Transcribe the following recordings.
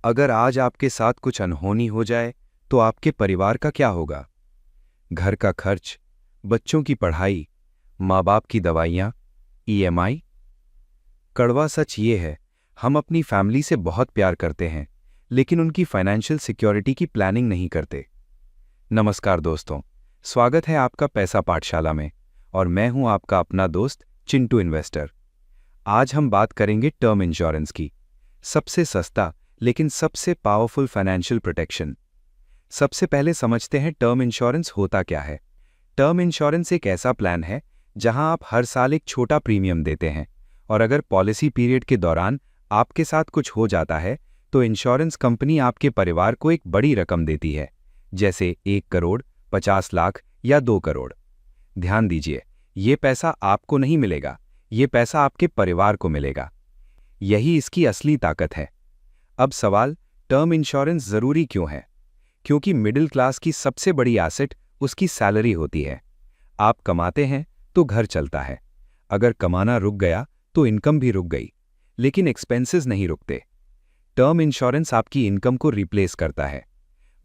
अगर आज आपके साथ कुछ अनहोनी हो जाए तो आपके परिवार का क्या होगा? घर का खर्च, बच्चों की पढ़ाई, माँ बाप की दवाइयाँ, ईएमआई। कड़वा सच ये है, हम अपनी फैमिली से बहुत प्यार करते हैं, लेकिन उनकी फाइनेंशियल सिक्योरिटी की प्लानिंग नहीं करते। नमस्कार दोस्तों, स्वागत है आपका पैसा पाठशाला में, और मैं हूं आपका अपना दोस्त चिंटू इन्वेस्टर। आज हम बात करेंगे टर्म इंश्योरेंस की, सबसे सस्ता लेकिन सबसे पावरफुल फाइनेंशियल प्रोटेक्शन। सबसे पहले समझते हैं टर्म इंश्योरेंस होता क्या है। टर्म इंश्योरेंस एक ऐसा प्लान है जहां आप हर साल एक छोटा प्रीमियम देते हैं, और अगर पॉलिसी पीरियड के दौरान आपके साथ कुछ हो जाता है तो इंश्योरेंस कंपनी आपके परिवार को एक बड़ी रकम देती है, जैसे 1 करोड़, 50 लाख या 2 करोड़। ध्यान दीजिए, ये पैसा आपको नहीं मिलेगा, ये पैसा आपके परिवार को मिलेगा। यही इसकी असली ताकत है। अब सवाल, टर्म इंश्योरेंस जरूरी क्यों है? क्योंकि मिडिल क्लास की सबसे बड़ी एसेट उसकी सैलरी होती है। आप कमाते हैं तो घर चलता है, अगर कमाना रुक गया तो इनकम भी रुक गई, लेकिन एक्सपेंसेस नहीं रुकते। टर्म इंश्योरेंस आपकी इनकम को रिप्लेस करता है।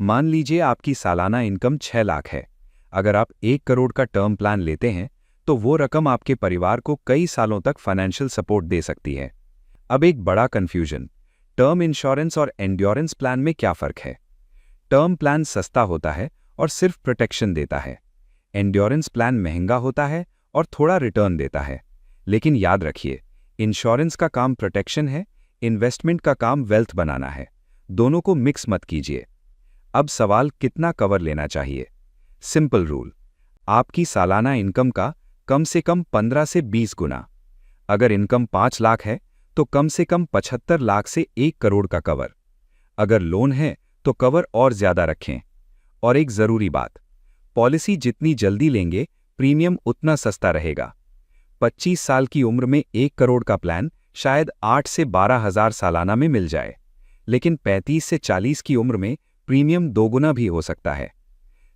मान लीजिए आपकी सालाना इनकम 6 लाख है। अगर आप 1 करोड़ का टर्म प्लान लेते हैं तो वो रकम आपके परिवार को कई सालों तक फाइनेंशियल सपोर्ट दे सकती है। अब एक बड़ा कंफ्यूजन, टर्म इंश्योरेंस और एंड्योरेंस प्लान में क्या फर्क है? टर्म प्लान सस्ता होता है और सिर्फ प्रोटेक्शन देता है। एंड्योरेंस प्लान महंगा होता है और थोड़ा रिटर्न देता है। लेकिन याद रखिए, इंश्योरेंस का काम प्रोटेक्शन है, इन्वेस्टमेंट का काम वेल्थ बनाना है। दोनों को मिक्स मत कीजिए। अब सवाल, कितना कवर लेना चाहिए? सिंपल रूल, आपकी सालाना इनकम का कम से कम 15 से 20 गुना। अगर इनकम 5 लाख है तो कम से कम 75 लाख से 1 करोड़ का कवर। अगर लोन है तो कवर और ज्यादा रखें। और एक जरूरी बात, पॉलिसी जितनी जल्दी लेंगे प्रीमियम उतना सस्ता रहेगा। 25 साल की उम्र में 1 करोड़ का प्लान शायद 8 से 12 हजार सालाना में मिल जाए, लेकिन 35 से 40 की उम्र में प्रीमियम 2 गुना भी हो सकता है।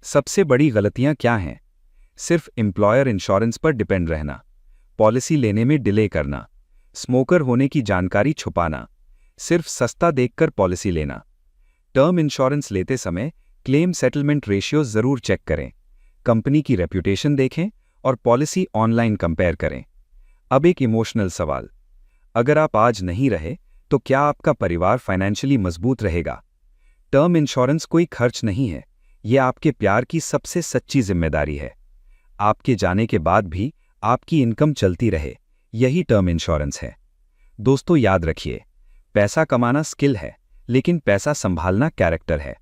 सबसे बड़ी गलतियां क्या हैं? सिर्फ एम्प्लॉयर इंश्योरेंस पर डिपेंड रहना, पॉलिसी लेने में डिले करना, स्मोकर होने की जानकारी छुपाना, सिर्फ सस्ता देखकर पॉलिसी लेना। टर्म इंश्योरेंस लेते समय क्लेम सेटलमेंट रेशियो जरूर चेक करें, कंपनी की रेप्यूटेशन देखें और पॉलिसी ऑनलाइन कंपेयर करें। अब एक इमोशनल सवाल, अगर आप आज नहीं रहे तो क्या आपका परिवार फाइनेंशियली मजबूत रहेगा? टर्म इंश्योरेंस कोई खर्च नहीं है, यह आपके प्यार की सबसे सच्ची जिम्मेदारी है। आपके जाने के बाद भी आपकी इनकम चलती रहे, यही टर्म इंश्योरेंस है। दोस्तों याद रखिए, पैसा कमाना स्किल है, लेकिन पैसा संभालना कैरेक्टर है।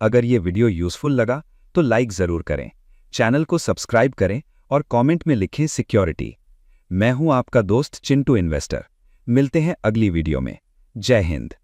अगर ये वीडियो यूजफुल लगा तो लाइक जरूर करें, चैनल को सब्सक्राइब करें और कमेंट में लिखें सिक्योरिटी। मैं हूं आपका दोस्त चिंटू इन्वेस्टर। मिलते हैं अगली वीडियो में। जय हिंद।